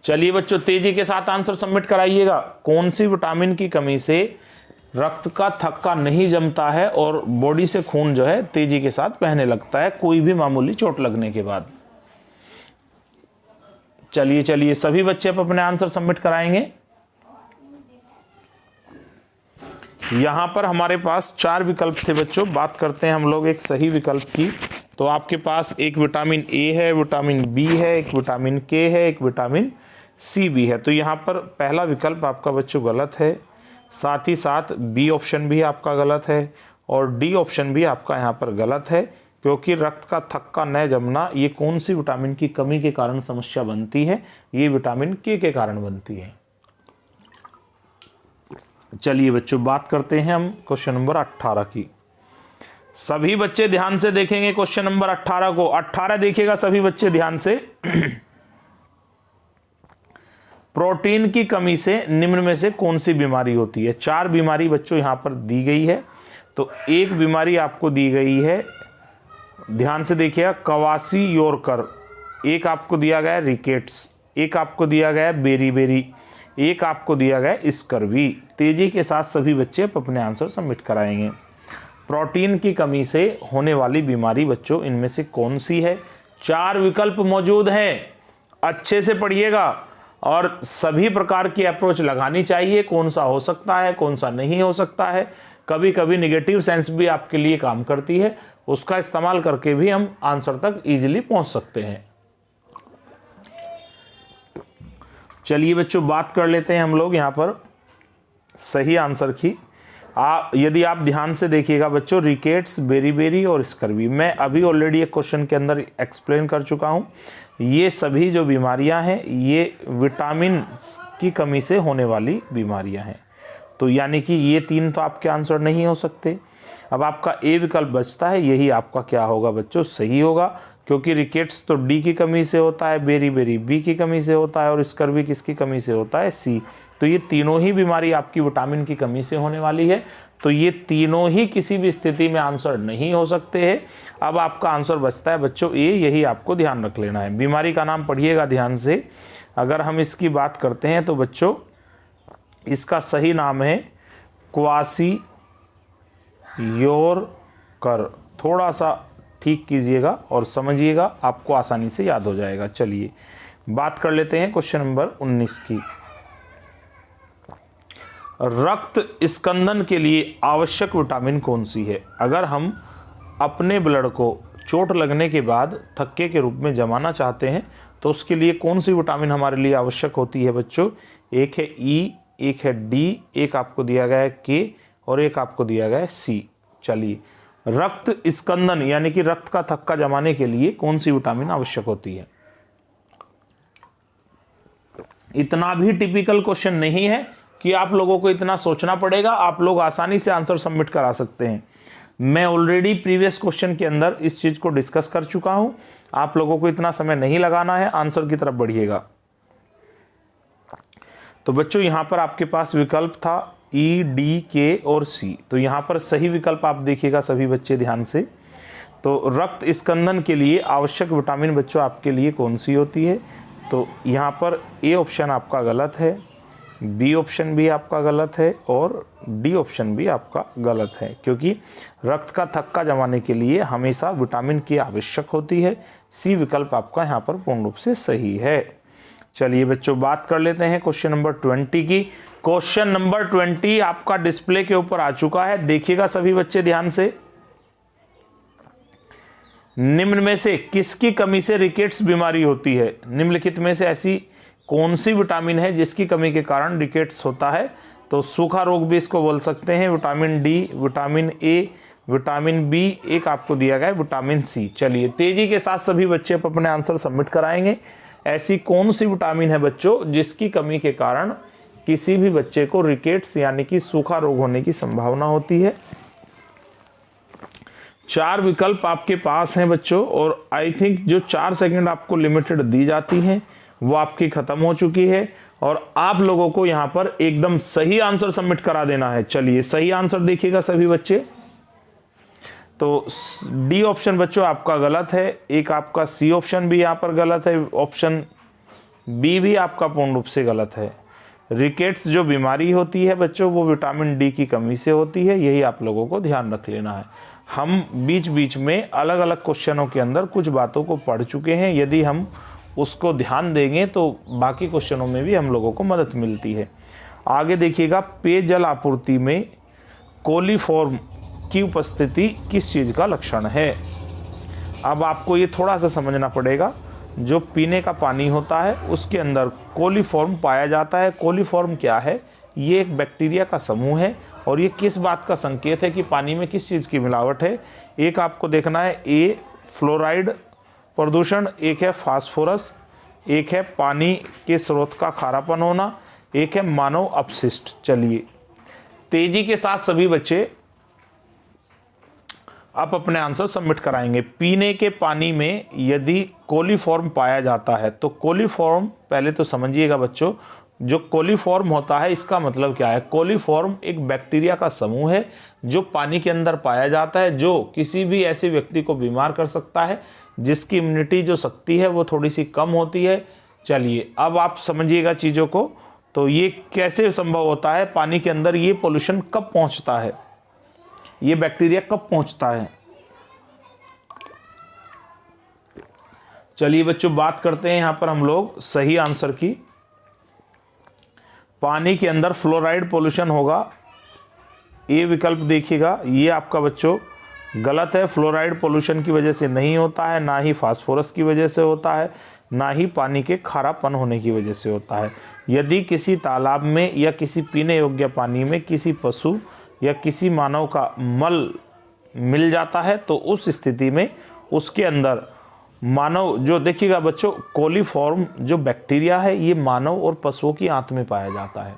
चलिए बच्चों तेजी के साथ आंसर सबमिट कराइएगा। कौन सी विटामिन की कमी से रक्त का थक्का नहीं जमता है और बॉडी से खून जो है तेजी के साथ बहने लगता है कोई भी मामूली चोट लगने के बाद? चलिए सभी बच्चे अपने आंसर सबमिट कराएंगे। यहां पर हमारे पास 4 विकल्प थे बच्चों। बात करते हैं हम लोग एक सही विकल्प की। तो आपके पास एक विटामिन ए है, विटामिन बी है, एक विटामिन के है, एक विटामिन सी भी है। तो यहाँ पर पहला विकल्प आपका बच्चों गलत है, साथ ही साथ बी ऑप्शन भी आपका गलत है और डी ऑप्शन भी आपका यहाँ पर गलत है, क्योंकि रक्त का थक्का न जमना ये कौन सी विटामिन की कमी के कारण समस्या बनती है? ये विटामिन के कारण बनती है। चलिए बच्चों बात करते हैं हम क्वेश्चन नंबर 18 की। सभी बच्चे ध्यान से देखेंगे क्वेश्चन नंबर 18 को। 18 देखिएगा सभी बच्चे ध्यान से। प्रोटीन की कमी से निम्न में से कौन सी बीमारी होती है? 4 बीमारी बच्चों यहां पर दी गई है। तो एक बीमारी आपको दी गई है, ध्यान से देखिएगा, कवासी योरकर। एक आपको दिया गया रिकेट्स, एक आपको दिया गया बेरी बेरी, एक आपको दिया गया स्कर्वी। तेजी के साथ सभी बच्चे अपने आंसर सबमिट कराएंगे। प्रोटीन की कमी से होने वाली बीमारी बच्चों इनमें से कौन सी है? 4 विकल्प मौजूद हैं, अच्छे से पढ़िएगा और सभी प्रकार की अप्रोच लगानी चाहिए। कौन सा हो सकता है, कौन सा नहीं हो सकता है। कभी कभी नेगेटिव सेंस भी आपके लिए काम करती है, उसका इस्तेमाल करके भी हम आंसर तक इजीली पहुंच सकते हैं। चलिए बच्चों बात कर लेते हैं हम लोग यहां पर सही आंसर की। यदि आप ध्यान से देखिएगा बच्चों, रिकेट्स, बेरीबेरी और स्कर्वी, मैं अभी ऑलरेडी एक क्वेश्चन के अंदर एक्सप्लेन कर चुका हूँ। ये सभी जो बीमारियां हैं ये विटामिन की कमी से होने वाली बीमारियां हैं। तो यानी कि ये 3 तो आपके आंसर नहीं हो सकते। अब आपका ए विकल्प बचता है, यही आपका क्या होगा बच्चों, सही होगा, क्योंकि रिकेट्स तो डी की कमी से होता है, बेरीबेरी बी की कमी से होता है और स्कर्वी किसकी कमी से होता है, सी। तो ये तीनों ही बीमारी आपकी विटामिन की कमी से होने वाली है। तो ये तीनों ही किसी भी स्थिति में आंसर नहीं हो सकते हैं। अब आपका आंसर बचता है बच्चों ए, यही आपको ध्यान रख लेना है। बीमारी का नाम पढ़िएगा ध्यान से। अगर हम इसकी बात करते हैं तो बच्चों इसका सही नाम है क्वासी योरकर। थोड़ा सा ठीक कीजिएगा और समझिएगा, आपको आसानी से याद हो जाएगा। चलिए बात कर लेते हैं क्वेश्चन नंबर 19 की। रक्त स्कंदन के लिए आवश्यक विटामिन कौन सी है? अगर हम अपने ब्लड को चोट लगने के बाद थक्के के रूप में जमाना चाहते हैं तो उसके लिए कौन सी विटामिन हमारे लिए आवश्यक होती है बच्चों? एक है ई, एक है डी, एक आपको दिया गया है के और एक आपको दिया गया है सी। चलिए, रक्त स्कंदन यानी कि रक्त का थक्का जमाने के लिए कौन सी विटामिन आवश्यक होती है? इतना भी टिपिकल क्वेश्चन नहीं है कि आप लोगों को इतना सोचना पड़ेगा, आप लोग आसानी से आंसर सबमिट करा सकते हैं। मैं ऑलरेडी प्रीवियस क्वेश्चन के अंदर इस चीज को डिस्कस कर चुका हूं। आप लोगों को इतना समय नहीं लगाना है, आंसर की तरफ बढ़िएगा। तो बच्चों यहां पर आपके पास विकल्प था ई, डी, के और सी। तो यहां पर सही विकल्प आप देखिएगा सभी बच्चे ध्यान से। तो रक्त स्कंदन के लिए आवश्यक विटामिन बच्चों आपके लिए कौन सी होती है? तो यहां पर ए ऑप्शन आपका गलत है, बी ऑप्शन भी आपका गलत है और डी ऑप्शन भी आपका गलत है, क्योंकि रक्त का थक्का जमाने के लिए हमेशा विटामिन की आवश्यक होती है। सी विकल्प आपका यहाँ पर पूर्ण रूप से सही है। चलिए बच्चों बात कर लेते हैं क्वेश्चन नंबर 20 की। क्वेश्चन नंबर 20 आपका डिस्प्ले के ऊपर आ चुका है, देखिएगा सभी बच्चे ध्यान से। निम्न में से किसकी कमी से रिकेट्स बीमारी होती है? निम्नलिखित में से ऐसी कौन सी विटामिन है जिसकी कमी के कारण रिकेट्स होता है? तो सूखा रोग भी इसको बोल सकते हैं, vitamin D, vitamin A, vitamin B, एक आपको दिया गया है विटामिन सी। चलिए तेजी के साथ सभी बच्चे अपने आंसर सबमिट कराएंगे। ऐसी कौन सी विटामिन है बच्चों जिसकी कमी के कारण किसी भी बच्चे को रिकेट्स यानी कि सूखा रोग होने की संभावना होती है? 4 विकल्प आपके पास हैं बच्चों, और आई थिंक जो 4 सेकंड आपको लिमिटेड दी जाती हैं वो आपकी खत्म हो चुकी है और आप लोगों को यहां पर एकदम सही आंसर सबमिट करा देना है। चलिए सही आंसर देखिएगा सभी बच्चे। तो डी ऑप्शन बच्चों आपका गलत है, एक आपका सी ऑप्शन भी यहां पर गलत है, ऑप्शन बी भी आपका पूर्ण रूप से गलत है। रिकेट्स जो बीमारी होती है बच्चों वो विटामिन डी की कमी से होती है, यही आप लोगों को ध्यान रख लेना है। हम बीच बीच में अलग अलग क्वेश्चनों के अंदर कुछ बातों को पढ़ चुके हैं, यदि हम उसको ध्यान देंगे तो बाकी क्वेश्चनों में भी हम लोगों को मदद मिलती है। आगे देखिएगा, पेयजल आपूर्ति में कोलीफॉर्म की उपस्थिति किस चीज़ का लक्षण है? अब आपको ये थोड़ा सा समझना पड़ेगा। जो पीने का पानी होता है उसके अंदर कोलीफॉर्म पाया जाता है। कोलीफॉर्म क्या है? ये एक बैक्टीरिया का समूह है और ये किस बात का संकेत है कि पानी में किस चीज़ की मिलावट है? एक आपको देखना है ए फ्लोराइड प्रदूषण, एक है फास्फोरस, एक है पानी के स्रोत का खारापन होना, एक है मानव अपशिष्ट। चलिए तेजी के साथ सभी बच्चे आप अपने आंसर सबमिट कराएंगे। पीने के पानी में यदि कोलीफॉर्म पाया जाता है तो कोलीफॉर्म पहले तो समझिएगा बच्चों, जो कोलीफॉर्म होता है इसका मतलब क्या है? कोलीफॉर्म एक बैक्टीरिया का समूह है जो पानी के अंदर पाया जाता है, जो किसी भी ऐसे व्यक्ति को बीमार कर सकता है जिसकी इम्यूनिटी जो शक्ति है वो थोड़ी सी कम होती है। चलिए अब आप समझिएगा चीज़ों को। तो ये कैसे संभव होता है? पानी के अंदर ये पोल्यूशन कब पहुंचता है, ये बैक्टीरिया कब पहुंचता है? चलिए बच्चों बात करते हैं यहां पर हम लोग सही आंसर की। पानी के अंदर फ्लोराइड पोल्यूशन होगा, ए विकल्प देखिएगा, ये आपका बच्चों गलत है। फ्लोराइड पोल्यूशन की वजह से नहीं होता है, ना ही फास्फोरस की वजह से होता है, ना ही पानी के खारापन होने की वजह से होता है। यदि किसी तालाब में या किसी पीने योग्य पानी में किसी पशु या किसी मानव का मल मिल जाता है तो उस स्थिति में उसके अंदर मानव, जो देखिएगा बच्चों, कोलीफॉर्म जो बैक्टीरिया है ये मानव और पशुओं की आंत में पाया जाता है।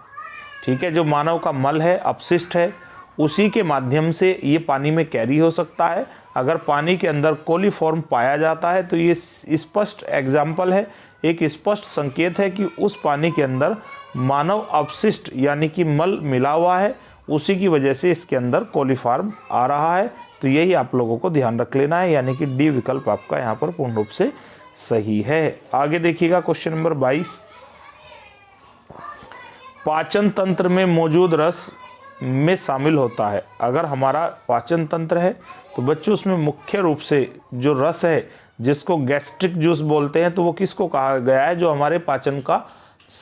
ठीक है, जो मानव का मल है, अपशिष्ट है, उसी के माध्यम से ये पानी में कैरी हो सकता है। अगर पानी के अंदर कोलीफॉर्म पाया जाता है तो ये स्पष्ट एग्जाम्पल है, एक स्पष्ट संकेत है कि उस पानी के अंदर मानव अपशिष्ट यानी कि मल मिला हुआ है, उसी की वजह से इसके अंदर कोलीफॉर्म आ रहा है। तो यही आप लोगों को ध्यान रख लेना है, यानी कि डी विकल्प आपका यहाँ पर पूर्ण रूप से सही है। आगे देखिएगा क्वेश्चन नंबर 22, पाचन तंत्र में मौजूद रस में शामिल होता है। अगर हमारा पाचन तंत्र है तो बच्चों उसमें मुख्य रूप से जो रस है जिसको गैस्ट्रिक जूस बोलते हैं, तो वो किसको कहा गया है, जो हमारे पाचन का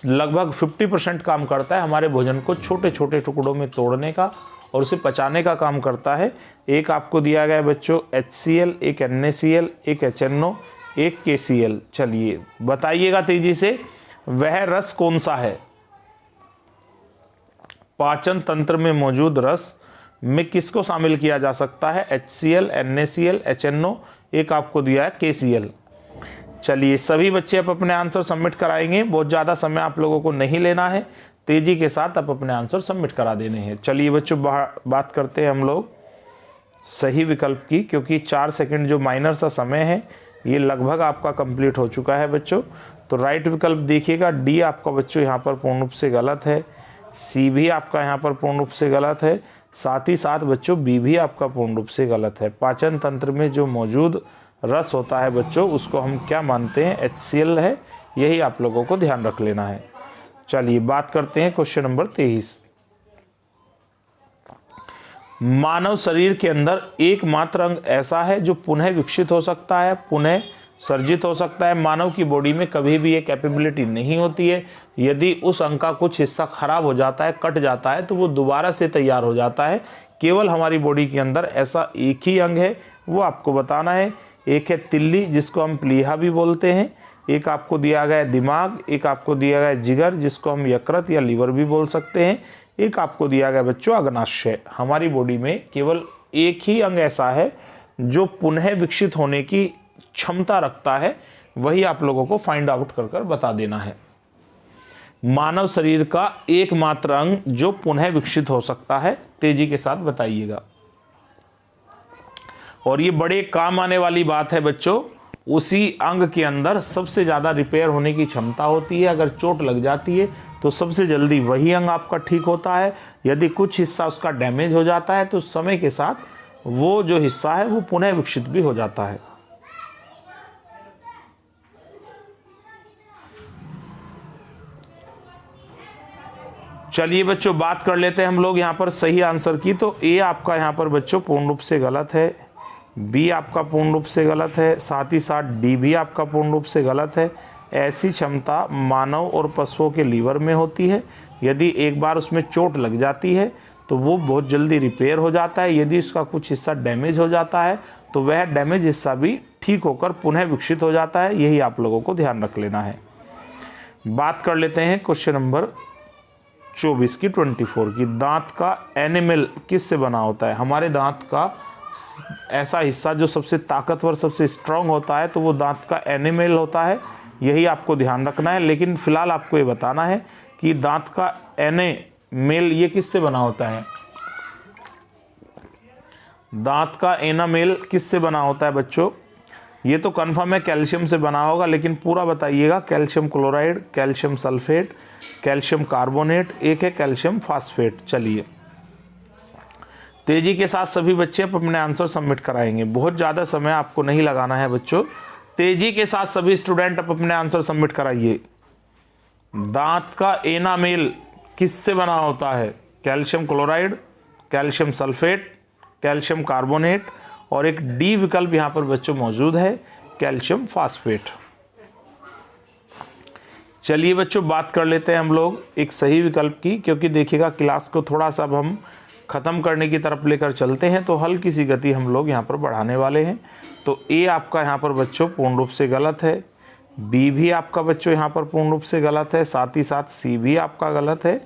लगभग 50% काम करता है, हमारे भोजन को छोटे छोटे टुकड़ों में तोड़ने का और उसे पचाने का काम करता है। एक आपको दिया गया है बच्चों HCl, एक NaCl, एक HNO, एक KCl। चलिए बताइएगा तेजी से, वह रस कौन सा है? पाचन तंत्र में मौजूद रस में किसको शामिल किया जा सकता है? HCl, NaCl, HNO, एक आपको दिया है KCl। चलिए सभी बच्चे अब अपने आंसर सबमिट कराएंगे, बहुत ज़्यादा समय आप लोगों को नहीं लेना है, तेजी के साथ आप अपने आंसर सबमिट करा देने हैं। चलिए बच्चों बात करते हैं हम लोग सही विकल्प की, क्योंकि 4 सेकंड जो माइनर सा समय है ये लगभग आपका कंप्लीट हो चुका है बच्चों। तो राइट विकल्प देखिएगा, डी आपका बच्चों यहाँ पर पूर्ण रूप से गलत है, सी भी आपका यहाँ पर पूर्ण रूप से गलत है, साथ ही साथ बच्चों बी भी आपका पूर्ण रूप से गलत है। पाचन तंत्र में जो मौजूद रस होता है बच्चों उसको हम क्या मानते हैं? HCl है, यही आप लोगों को ध्यान रख लेना है। चलिए बात करते हैं क्वेश्चन नंबर 23, मानव शरीर के अंदर एकमात्र अंग ऐसा है जो पुनः विकसित हो सकता है, पुनः सर्जित हो सकता है। मानव की बॉडी में कभी भी ये कैपेबिलिटी नहीं होती है, यदि उस अंग का कुछ हिस्सा खराब हो जाता है, कट जाता है, तो वो दोबारा से तैयार हो जाता है। केवल हमारी बॉडी के अंदर ऐसा एक ही अंग है, वो आपको बताना है। एक है तिल्ली जिसको हम प्लीहा भी बोलते हैं, एक आपको दिया गया है दिमाग, एक आपको दिया गया है जिगर जिसको हम यकृत या लीवर भी बोल सकते हैं, एक आपको दिया गया बच्चों अग्नाशय। हमारी बॉडी में केवल एक ही अंग ऐसा है जो पुनः विकसित होने की क्षमता रखता है, वही आप लोगों को फाइंड आउट कर कर बता देना है। मानव शरीर का एकमात्र अंग जो पुनः विकसित हो सकता है, तेजी के साथ बताइएगा। और ये बड़े काम आने वाली बात है बच्चों, उसी अंग के अंदर सबसे ज़्यादा रिपेयर होने की क्षमता होती है। अगर चोट लग जाती है तो सबसे जल्दी वही अंग आपका ठीक होता है। यदि कुछ हिस्सा उसका डैमेज हो जाता है तो समय के साथ वो जो हिस्सा है वो पुनः विकसित भी हो जाता है। चलिए बच्चों बात कर लेते हैं हम लोग यहाँ पर सही आंसर की। तो ए आपका यहाँ पर बच्चों पूर्ण रूप से गलत है, बी आपका पूर्ण रूप से गलत है, साथ ही साथ डी भी आपका पूर्ण रूप से गलत है। ऐसी क्षमता मानव और पशुओं के लीवर में होती है। यदि एक बार उसमें चोट लग जाती है तो वो बहुत जल्दी रिपेयर हो जाता है। यदि उसका कुछ हिस्सा डैमेज हो जाता है तो वह डैमेज हिस्सा भी ठीक होकर पुनः विकसित हो जाता है। यही आप लोगों को ध्यान रख लेना है। बात कर लेते हैं क्वेश्चन नंबर 24 की 24 की, दांत का एनिमल किससे बना होता है? हमारे दांत का ऐसा हिस्सा जो सबसे ताकतवर, सबसे स्ट्रांग होता है, तो वो दांत का एनिमल होता है। यही आपको ध्यान रखना है। लेकिन फिलहाल आपको ये बताना है कि दांत का एनामेल ये किससे बना होता है? दांत का एनामेल किससे बना होता है बच्चों? ये तो कन्फर्म है कैल्शियम से बना होगा, लेकिन पूरा बताइएगा। Calcium chloride, calcium sulphate, calcium carbonate, एक है कैल्शियम फास्फेट। चलिए तेजी के साथ सभी बच्चे अपने आंसर सबमिट कराएंगे, बहुत ज़्यादा समय आपको नहीं लगाना है बच्चों। तेजी के साथ सभी स्टूडेंट अपने आंसर सबमिट कराइए। दांत का एनामेल किससे बना होता है? Calcium chloride, calcium sulphate, calcium carbonate, और एक डी विकल्प यहाँ पर बच्चों मौजूद है, कैल्शियम फास्फेट। चलिए बच्चों बात कर लेते हैं हम लोग एक सही विकल्प की, क्योंकि देखिएगा क्लास को थोड़ा सा अब हम ख़त्म करने की तरफ लेकर चलते हैं, तो हल्की सी गति हम लोग यहाँ पर बढ़ाने वाले हैं। तो ए आपका यहाँ पर बच्चों पूर्ण रूप से गलत है, बी भी आपका बच्चों यहाँ पर पूर्ण रूप से गलत है, साथ ही साथ सी भी आपका गलत है,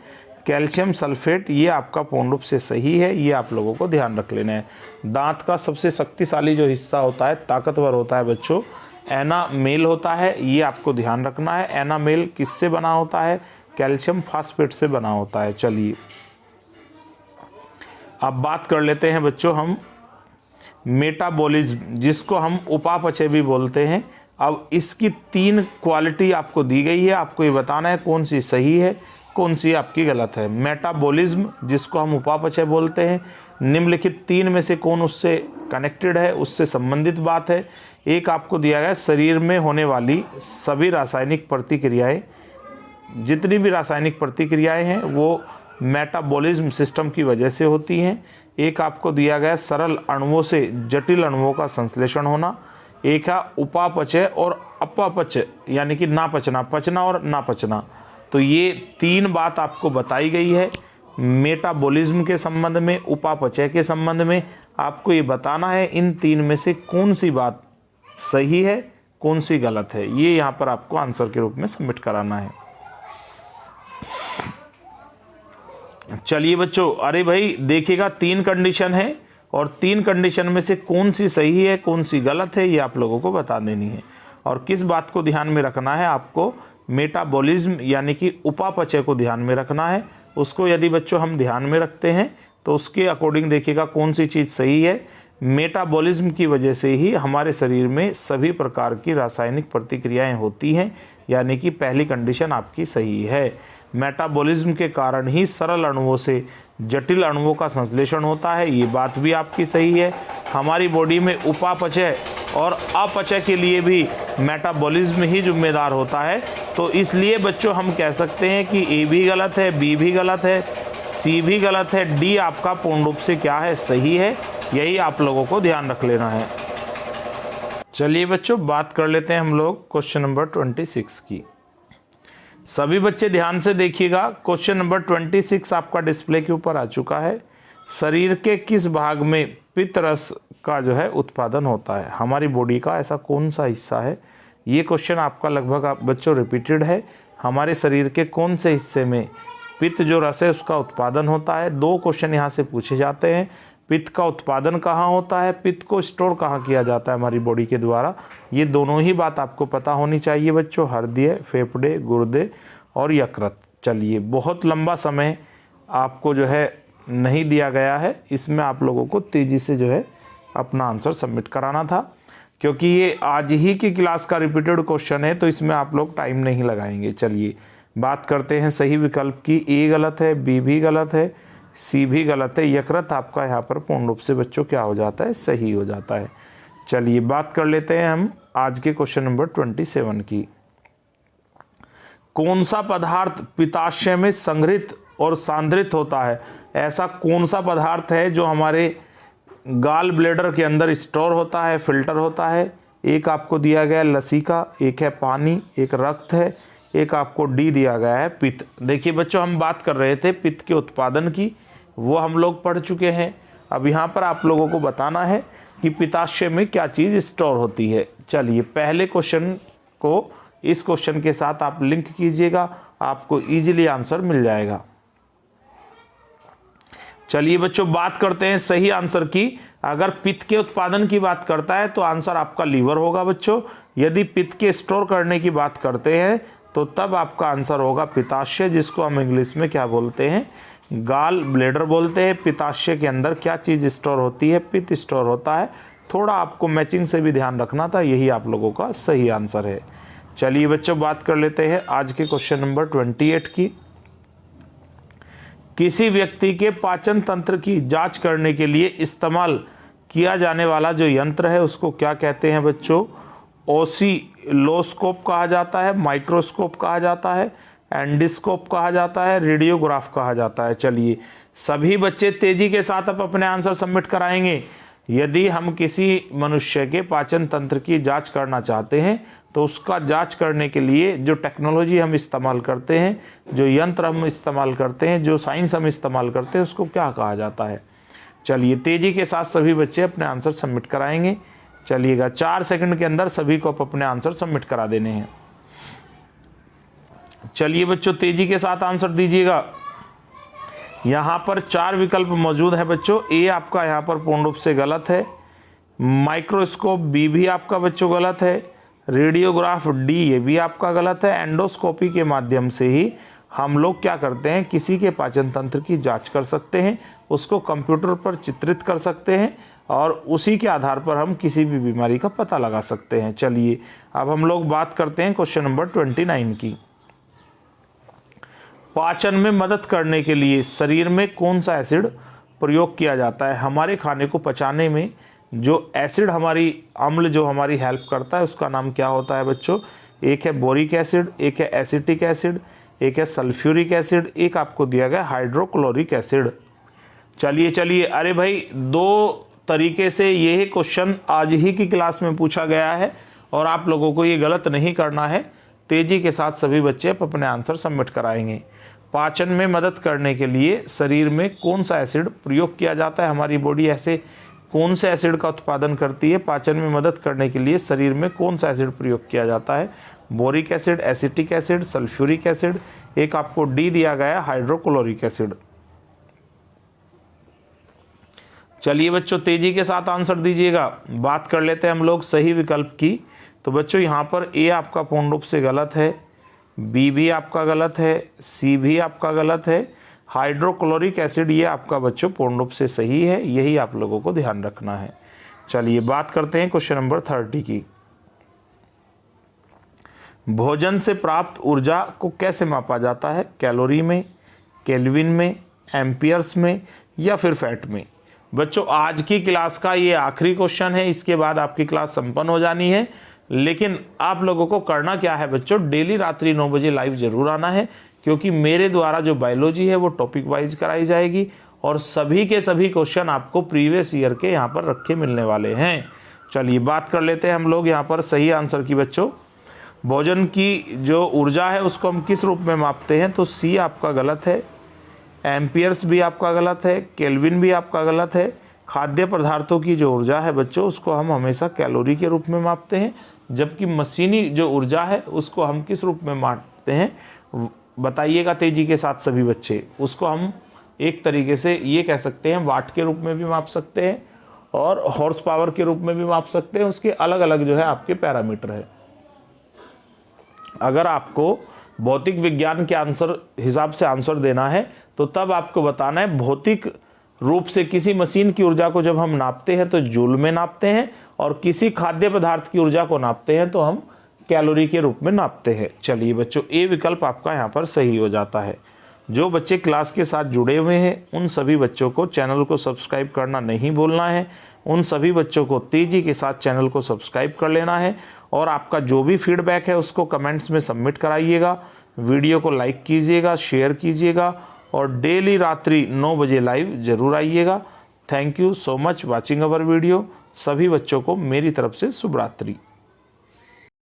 कैल्शियम सल्फेट, ये आपका पूर्ण रूप से सही है, ये आप लोगों को ध्यान रख लेना है। दांत का सबसे शक्तिशाली जो हिस्सा होता है, ताकतवर होता है बच्चों, एनामेल होता है, ये आपको ध्यान रखना है। एनामेल किससे बना होता है? कैल्शियम फास्फेट से बना होता है। चलिए अब बात कर लेते हैं बच्चों हम मेटाबॉलिज्म, जिसको हम उपापचय भी बोलते हैं। अब इसकी 3 क्वालिटी आपको दी गई है, आपको ये बताना है कौन सी सही है, कौन सी आपकी गलत है। मेटाबॉलिज्म जिसको हम उपापचय बोलते हैं, निम्नलिखित 3 में से कौन उससे कनेक्टेड है, उससे संबंधित बात है। एक आपको दिया गया शरीर में होने वाली सभी रासायनिक प्रतिक्रियाएं, जितनी भी रासायनिक प्रतिक्रियाएं हैं वो मेटाबॉलिज्म सिस्टम की वजह से होती हैं। एक आपको दिया गया सरल अणुओं से जटिल अणुओं का संश्लेषण होना। एक है उपापचय और अपचय, यानी कि ना पचना, पचना और ना पचना। तो ये 3 बात आपको बताई गई है मेटाबॉलिज्म के संबंध में, उपापचय के संबंध में। आपको ये बताना है इन 3 में से कौन सी बात सही है, कौन सी गलत है। ये यहाँ पर आपको आंसर के रूप में सबमिट कराना है। चलिए बच्चों, अरे भाई देखिएगा 3 कंडीशन है और 3 कंडीशन में से कौन सी सही है, कौन सी गलत है, ये आप लोगों को बता देनी है। और किस बात को ध्यान में रखना है, आपको मेटाबॉलिज्म यानी कि उपापचय को ध्यान में रखना है। उसको यदि बच्चों हम ध्यान में रखते हैं तो उसके अकॉर्डिंग देखिएगा कौन सी चीज़ सही है। मेटाबॉलिज्म की वजह से ही हमारे शरीर में सभी प्रकार की रासायनिक प्रतिक्रियाएं होती हैं, यानी कि पहली कंडीशन आपकी सही है। मेटाबॉलिज्म के कारण ही सरल अणुओं से जटिल अणुओं का संश्लेषण होता है, ये बात भी आपकी सही है। हमारी बॉडी में उपापचय और अपचय के लिए भी मेटाबॉलिज्म ही जिम्मेदार होता है। तो इसलिए बच्चों हम कह सकते हैं कि ए भी गलत है, बी भी गलत है, सी भी गलत है, डी आपका पूर्ण रूप से क्या है, सही है। यही आप लोगों को ध्यान रख लेना है। चलिए बच्चों बात कर लेते हैं हम लोग क्वेश्चन नंबर 26 की। सभी बच्चे ध्यान से देखिएगा। क्वेश्चन नंबर 26 आपका डिस्प्ले के ऊपर आ चुका है। शरीर के किस भाग में पित्त रस का जो है उत्पादन होता है? हमारी बॉडी का ऐसा कौन सा हिस्सा है? ये क्वेश्चन आपका लगभग आप बच्चों रिपीटेड है। हमारे शरीर के कौन से हिस्से में पित्त जो रस है उसका उत्पादन होता है? 2 क्वेश्चन यहाँ से पूछे जाते हैं। पित्त का उत्पादन कहाँ होता है, पित्त को स्टोर कहाँ किया जाता है हमारी बॉडी के द्वारा, ये दोनों ही बात आपको पता होनी चाहिए बच्चों। हृदय, फेफड़े, गुर्दे और यकृत। चलिए बहुत लंबा समय आपको जो है नहीं दिया गया है, इसमें आप लोगों को तेज़ी से जो है अपना आंसर सबमिट कराना था, क्योंकि ये आज ही की क्लास का रिपीटेड क्वेश्चन है तो इसमें आप लोग टाइम नहीं लगाएंगे। चलिए बात करते हैं सही विकल्प की। ए गलत है, बी भी गलत है, सी भी गलत है। यकृत आपका यहाँ पर पूर्ण रूप से बच्चों क्या हो जाता है, सही हो जाता है। चलिए बात कर लेते हैं हम आज के क्वेश्चन नंबर 27 की। कौन सा पदार्थ पित्ताशय में संग्रहित और सांद्रित होता है? ऐसा कौन सा पदार्थ है जो हमारे गाल ब्लेडर के अंदर स्टोर होता है, फिल्टर होता है? एक आपको दिया गया है लसिका, एक है पानी, एक रक्त है, एक आपको डी दिया गया है पित्त। देखिए बच्चों हम बात कर रहे थे पित्त के उत्पादन की, वो हम लोग पढ़ चुके हैं। अब यहाँ पर आप लोगों को बताना है कि पित्ताशय में क्या चीज़ स्टोर होती है। चलिए पहले क्वेश्चन को इस क्वेश्चन के साथ आप लिंक कीजिएगा, आपको इजीली आंसर मिल जाएगा। चलिए बच्चों बात करते हैं सही आंसर की। अगर पित्त के उत्पादन की बात करता है तो आंसर आपका लीवर होगा बच्चों। यदि पित्त के स्टोर करने की बात करते हैं तो तब आपका आंसर होगा पित्ताशय, जिसको हम इंग्लिश में क्या बोलते हैं, गाल ब्लेडर बोलते हैं। पित्ताशय के अंदर क्या चीज़ स्टोर होती है, पित्त स्टोर होता है। थोड़ा आपको मैचिंग से भी ध्यान रखना था, यही आप लोगों का सही आंसर है। चलिए बच्चों बात कर लेते हैं आज के क्वेश्चन नंबर 28 की। किसी व्यक्ति के पाचन तंत्र की जांच करने के लिए इस्तेमाल किया जाने वाला जो यंत्र है उसको क्या कहते हैं बच्चों? ओसिलोस्कोप कहा जाता है, माइक्रोस्कोप कहा जाता है, एंडोस्कोप कहा जाता है, रेडियोग्राफ कहा जाता है। चलिए सभी बच्चे तेजी के साथ अब अपने आंसर सबमिट कराएंगे। यदि हम किसी मनुष्य के पाचन तंत्र की जांच करना चाहते हैं तो उसका जांच करने के लिए जो टेक्नोलॉजी हम इस्तेमाल करते हैं, जो यंत्र हम इस्तेमाल करते हैं, जो साइंस हम इस्तेमाल करते हैं, उसको क्या कहा जाता है? चलिए तेजी के साथ सभी बच्चे अपने आंसर सबमिट कराएंगे। चलिएगा 4 सेकंड के अंदर सभी को अपने आंसर सबमिट करा देने हैं। चलिए बच्चों तेजी के साथ आंसर दीजिएगा। यहाँ पर 4 विकल्प मौजूद है बच्चों। ए आपका यहाँ पर पूर्ण रूप से गलत है, माइक्रोस्कोप बी भी आपका बच्चों गलत है, रेडियोग्राफ डी ये भी आपका गलत है। एंडोस्कोपी के माध्यम से ही हम लोग क्या करते हैं, किसी के पाचन तंत्र की जांच कर सकते हैं, उसको कंप्यूटर पर चित्रित कर सकते हैं और उसी के आधार पर हम किसी भी बीमारी का पता लगा सकते हैं। चलिए अब हम लोग बात करते हैं क्वेश्चन नंबर 29 की। पाचन में मदद करने के लिए शरीर में कौन सा एसिड प्रयोग किया जाता है? हमारे खाने को पचाने में जो एसिड हमारी अम्ल जो हमारी हेल्प करता है उसका नाम क्या होता है बच्चों? एक है बोरिक एसिड, एक है एसिटिक एसिड, एक है सल्फ्यूरिक एसिड, एक आपको दिया गया हाइड्रोक्लोरिक एसिड। चलिए अरे भाई 2 तरीके से ये क्वेश्चन आज ही की क्लास में पूछा गया है और आप लोगों को ये गलत नहीं करना है। तेजी के साथ सभी बच्चे अपने आंसर सबमिट कराएंगे। पाचन में मदद करने के लिए शरीर में कौन सा एसिड प्रयोग किया जाता है? हमारी बॉडी ऐसे कौन से एसिड का उत्पादन करती है? पाचन में मदद करने के लिए शरीर में कौन सा एसिड प्रयोग किया जाता है? Boric acid, acetic acid, sulphuric acid, एक आपको डी दिया गया हाइड्रोक्लोरिक एसिड। चलिए बच्चों तेजी के साथ आंसर दीजिएगा। बात कर लेते हैं हम लोग सही विकल्प की। तो बच्चों यहाँ पर ए आपका पूर्ण रूप से गलत है, बी भी आपका गलत है, सी भी आपका गलत है, हाइड्रोक्लोरिक एसिड ये आपका बच्चों पूर्ण रूप से सही है, यही आप लोगों को ध्यान रखना है। चलिए बात करते हैं क्वेश्चन नंबर 30 की। भोजन से प्राप्त ऊर्जा को कैसे मापा जाता है? कैलोरी में, केल्विन में, एम्पियर्स में या फिर फैट में? बच्चों आज की क्लास का ये आखिरी क्वेश्चन है, इसके बाद आपकी क्लास संपन्न हो जानी है। लेकिन आप लोगों को करना क्या है बच्चों, डेली रात्रि 9 बजे लाइव जरूर आना है, क्योंकि मेरे द्वारा जो बायोलॉजी है वो टॉपिक वाइज कराई जाएगी और सभी के सभी क्वेश्चन आपको प्रीवियस ईयर के यहाँ पर रखे मिलने वाले हैं। चलिए बात कर लेते हैं हम लोग यहाँ पर सही आंसर की। बच्चों भोजन की जो ऊर्जा है उसको हम किस रूप में मापते हैं? तो सी आपका गलत है, एम्पियर्स भी आपका गलत है, केल्विन भी आपका गलत है। खाद्य पदार्थों की जो ऊर्जा है बच्चों उसको हम हमेशा कैलोरी के रूप में मापते हैं, जबकि मशीनी जो ऊर्जा है उसको हम किस रूप में मापते हैं? बताइएगा तेजी के साथ सभी बच्चे। उसको हम एक तरीके से ये कह सकते हैं वाट के रूप में भी माप सकते हैं और हॉर्स पावर के रूप में भी माप सकते हैं। उसके अलग अलग जो है आपके पैरामीटर है। अगर आपको भौतिक विज्ञान के आंसर हिसाब से आंसर देना है तो तब आपको बताना है भौतिक रूप से किसी मशीन की ऊर्जा को जब हम नापते हैं तो जूल में नापते हैं और किसी खाद्य पदार्थ की ऊर्जा को नापते हैं तो हम कैलोरी के रूप में नापते हैं। चलिए बच्चों ए विकल्प आपका यहाँ पर सही हो जाता है। जो बच्चे क्लास के साथ जुड़े हुए हैं उन सभी बच्चों को चैनल को सब्सक्राइब करना नहीं भूलना है। उन सभी बच्चों को तेजी के साथ चैनल को सब्सक्राइब कर लेना है और आपका जो भी फीडबैक है उसको कमेंट्स में सबमिट कराइएगा। वीडियो को लाइक कीजिएगा, शेयर कीजिएगा और डेली रात्रि 9 बजे लाइव जरूर आइएगा। Thank you so much watching our video. सभी बच्चों को मेरी तरफ से शुभ रात्रि।